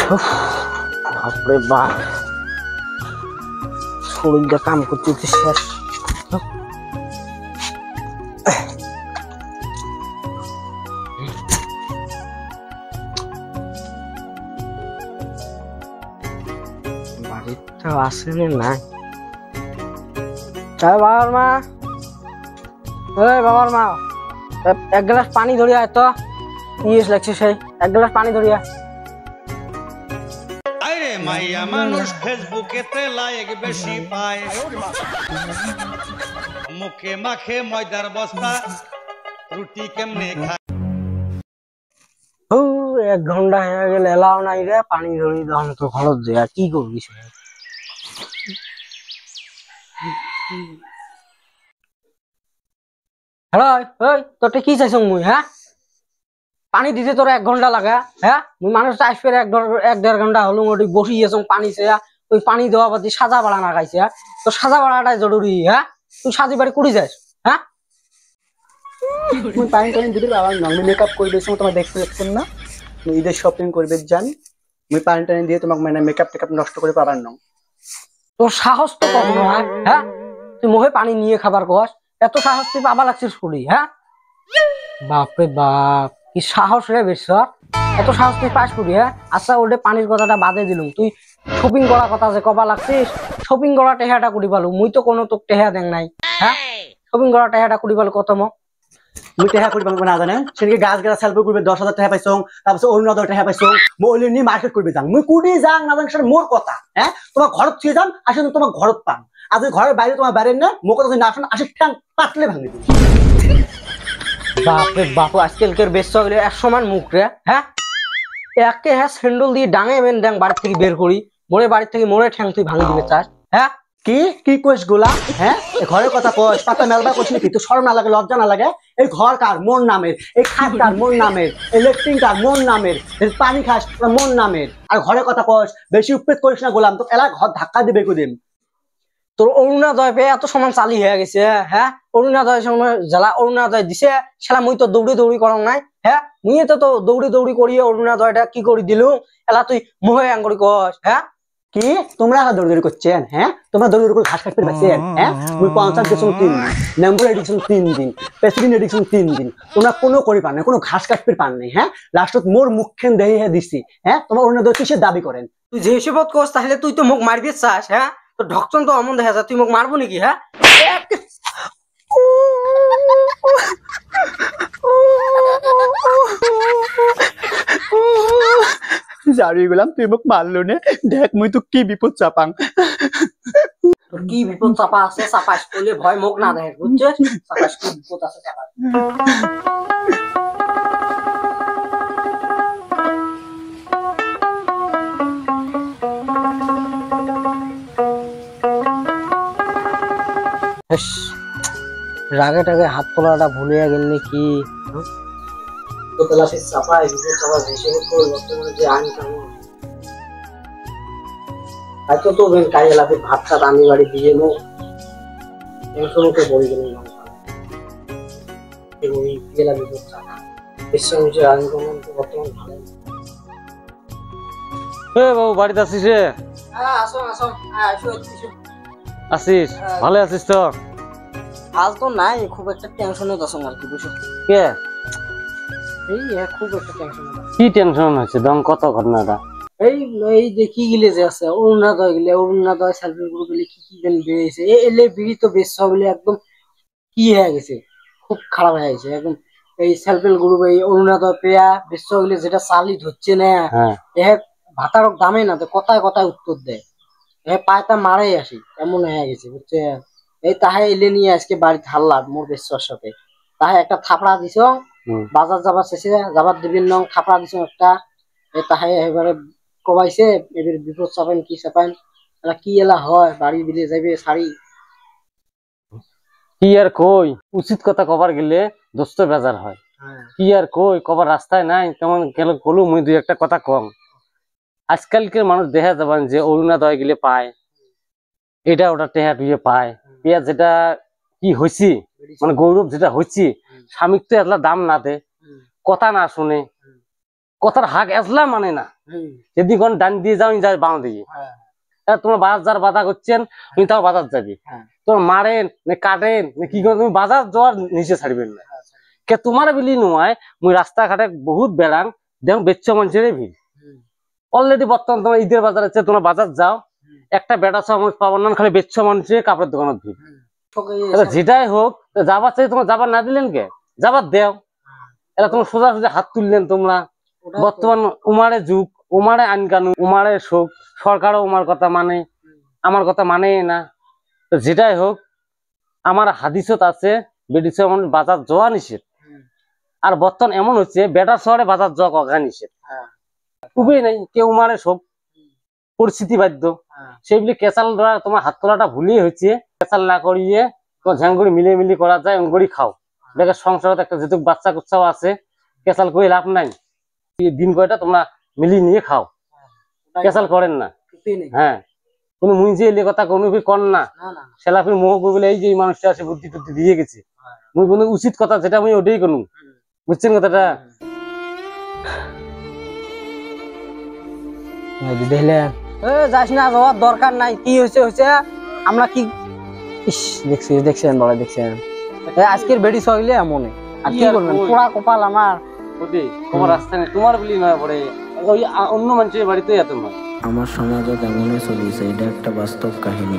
বাপরে বাপ, শরীরটা কাম করতে শেষ। বাড়িতে আসেনি না বাবার মা, বাবার মা এক গ্লাস পানি ধরিয়া তো ইয়েস লাগছে, সেই এক গ্লাস পানি ধরিয়া। আরে মাইয়া মানুষ ফেসবুকেতে লাইক বেশি পায়, মুখে মাখে ময়দার বস্তা রুটি কেমনে খায়। এক ঘন্টা হয়ে গেলে এলাও নাই রে, পানি ধরি তখন তো খরচ দেয়া, কি করবি? হ্যালো, ওই তোরটা কি চাইছ মুই? হ্যাঁ, পানি দিতে তোর 1 ঘন্টা লাগে? হ্যাঁ, মুই মানুষটা আসবে 1-1.5 ঘন্টা হলো ওটি বসিয়েছ পানি চেয়া, ওই পানি দেওয়া বাদি সাজা বাড়া না খাইছে। তো সাজা বাড়াটাই জরুরি। হ্যাঁ, তুই সাজি বাড়ি কুড়ি যাস? হ্যাঁ, মুই পানি টানি দিবি বাবা, নর্মাল মেকআপ করবে তোমার দেখতে দেখছেন না, ঈদের শপিং করবে যান, মুই পানি টানি দিয়ে তোমাকে মানে মেকআপ টেকআপ নষ্ট করে পাবার না। তোর সাহস তো কম নয়। হ্যাঁ, তুই মুখে পানি নিয়ে খাবার কস, এত সাহস তুই পাবা লাগছিস কুড়ি? হ্যাঁ, বাপরে বাপ, কি সাহস রে বেশ্বর, এত সাহস তুই পাস করি? হ্যাঁ, আচ্ছা ওটা পানির কথাটা বাদে দিলুম, তুই শপিং করার কথা যে কবা লাগছিস, শপিং করা টেহাটা কুড়ি পালু? মুই তো কোনো তোক টেহা দেন নাই। হ্যাঁ, শপিং করা টেহাটা কুড়ি পালু কত? মুই টেহা করি পাবো না জানেন, সেদিকে গাছ গাছ সেলফি করবে 10,000 টাকা পাইছো, তারপর অরুণোদয় টাকা পাইছো, মই নিয়ে মার্কেট করবে যান, মুই কুড়ি যান না জান সেটা মোর কথা। হ্যাঁ, তোমার ঘরত ছুঁয়ে যান, আসেন তোমার ঘরত পান, আজ ঘরের বাইরে তোমার বাইরে না, মোর কথা না আসেন, আসে ঠ্যাং পাতলে ভাঙে দিই। বাপরে বাপু, আজকালকার বেশ হইলে 100 মান মুখ রে। হ্যাঁ, একে হ্যাঁ স্যান্ডল দিয়ে ডাঙে মেন ডাং বাড়ি থেকে বের করি, মোরে বাড়ি থেকে মোরে ঠ্যাং তুই ভাঙি দিবে চাস? হ্যাঁ, কি কি কইস গোলা? হ্যাঁ, ঘরের কথা কইস, পাতা মেলবা কইস নাকি? তুই শরম না লাগে, লজ্জা না লাগে? এই ঘর কার? মোর নামের। এই খাট কার? মোর নামের। এই লেট্রিন কার? মোর নামের। পানি খাস মোর নামের। আর ঘরের কথা কইস, বেশি উপেদ করিস না গোলাম, তো এলা ঘর ধাক্কা দিবে কদিন। তোর অরুণোদয় পেয়ে এত সমান চালি হয়ে গেছে। হ্যাঁ, অরুণোদয় সময় জেলা অরুণোদয় দিছে, সেটা মুই তো দৌড়ি দৌড়ি করং নাই। হ্যাঁ, মুই তো দৌড়ি দৌড়ি করিয়ে অরুণোদয়টা কি করে দিলু, এলা তুই মুহে আঙ্গুরি কস? হ্যাঁ, কি তোমরা দৌড়দৌড়ি করছেন? হ্যাঁ, তোমরা দৌড়দৌড়ি করে ঘাস কাটতে পারছেন? হ্যাঁ, মুই 50 দিন 3 দিন, নাম্বার এডিকশন 3 দিন, প্রেসিডেন্ট এডিকশন 3 দিন, তোমরা কোনো করি পার না, কোনো ঘাস কাটতে পার নাই। হ্যাঁ, লাস্টত মোর মুখখান দেহে দিছি। হ্যাঁ, তোমার অরুণোদয় কিসের দাবি করেন? তুই যে হিসেবত কস তাহলে তুই তো মুখ মারবি চাস? হ্যাঁ, তো ঢকচন তো অমন দেখা যায়, তুই মুখ মারবো নাকি? হ্যাঁ, জারি গেলাম, তুই মোক মারলো নে, দেখ মুই তো কি বিপদ চাপাং। তোর কি বিপদ চাপা আছে? চাপাস করলে ভয় মুখ না দেখে, বুঝছিস? চাপাস কি বিপদ আছে চাপা। রাগে টাগে হাত তোলাটা ভুলে গেল নাকি? চাপাই বিপদ চাপা হিসেবে করে বর্তমানে যে আনি কেমন হয়তো তো কাজে লাফে ভাত খাত আমি বাড়ি দিয়ে নো টেনশনকে বলি গেল গেলা বিপদ চাপা এসে আনি কেমন তো বর্তমান ভালো। বাবু বাড়িতে আছিস রে? হ্যাঁ, আসো আসো, আছিস? ভালো আছিস তো? আজ তো নাই, খুব একটা টেনশনে দশ আর কি, বুঝো? কে এই খুব একটা টেনশন। কি টেনশন হয়েছে? দম কত ঘটনাটা? এই এই যে কি গিলে যে আছে অরুণোদয় সেলফি গ্রুপ গেলে কি কি যেন বেরিয়েছে, এলে বিড়ি তো বেশ সবগুলো একদম কি হয়ে গেছে, খুব খারাপ হয়ে গেছে একদম। এই সেলফি গ্রুপ এই অরুণোদয় পেয়া বেশ সবগুলো যেটা চালি ধরছে না, এ ভাতারক দামে না তো কথায় কথায় উত্তর দেয়, এ পায়তা মারাই আসি, এমন হয়ে গেছে বুঝছে? এই তাহে এলে নিয়ে আজকে বাড়িতে হারলাম মোর বেশ্বর সাথে, তাহে একটা থাপড়া দিছ, বাজার যাবার শেষে যাবার দিবেন নং থাপড়া দিছ একটা, তাহে এবারে কবাইছে এবার বিপদ চাপেন কি চাপেন, এলা কি এলা হয় বাড়ি বিলে যাইবে শাড়ি। কি আর কই, উচিত কথা কবার গেলে দোস্ত বেজার হয়। কি আর কই, কবার রাস্তায় নাই তেমন গেল বলু মুই দুই একটা কথা কম। আজকালকার মানুষ দেখা যাবেন যে অরুণোদয় গেলে পায়, এটা ওটা টেহা টুয়ে পায়, পেঁয়াজ যেটা কি হয়েছি মানে গৌরব যেটা হয়েছি, স্বামীর তো এতলা দাম না দে, কথা না শুনে, কথার হাক আসলা মানে না, যদি কোন ডান দিয়ে যাও যায় বাঁ দিয়ে, তোমার বাজার যার বাধা করছেন তুমি তাও বাজার যাবি, তোমার মারেন না কাটেন না কি করে তুমি বাজার যাওয়ার নিচে ছাড়বেন না। কে তোমার বিলি নয়, মুই রাস্তাঘাটে বহুত বেড়াং দেখো বেচ্চ মানুষের ভিড় অলরেডি। বর্তমান তোমার ঈদের বাজার আছে, তোমার বাজার যাও একটা বেটা মানুষ পাবো না, খালি বেচ্চ মানুষের কাপড়ের দোকানের ভিড়। যেটাই হোক যাবার চাই, তোমার যাবার না দিলেন কে, যাবার দেও। এটা তোমার সোজা সোজা হাত তুললেন তোমরা। বর্তমান উমারে যুগ, উমারে আইন কানুন, উমারে শোক, সরকারও উমার কথা মানে, আমার কথা মানে না। যেটাই হোক আমার হাদিসত আছে বেডিস বাজার যাওয়া নিষেধ। আর বর্তমান এমন হচ্ছে বেটার শহরে বাজার যাওয়া কখা নিষেধ, খুবই নেই কেউ উমারে শোক পরিস্থিতি বাধ্য। সেইগুলি কেঁচাল ধরা তোমার হাত তোলাটা ভুলিয়ে হচ্ছে, কেঁচাল না করিয়ে তোমার ঝ্যাঙ্গুড়ি মিলিয়ে করা যায়, অঙ্গুড়ি খাও। দেখে সংসারত একটা যেহেতু বাচ্চা কুচ্চাও আছে, কেঁচাল করে লাভ নাই, দিন কয়টা তোমরা মিলিয়ে নিয়ে খাও, কেঁচাল করেন না। হ্যাঁ, কোনো মুঞ্জি এলে কথা কোনো কর না, সেলাফির মোহ বলে এই যে মানুষটা আছে বুদ্ধি টুদ্ধি দিয়ে গেছে, মুই কোনো উচিত কথা যেটা আমি ওটাই করু, বুঝছেন কথাটা? যাস না, যাওয়ার দরকার নাই। কি হয়েছে হয়েছে, আমরা কি দেখছেন বলে দেখছেন আজকের বেডি সইলে এমন আর কি করবেন, পোড়া কপাল আমার। তোমার রাস্তা নেই, তোমার বলি নয় পড়ে ওই অন্য মানুষের বাড়িতে এত নয়। আমার সমাজত এমনই চলিছে, এটা একটা বাস্তব কাহিনী।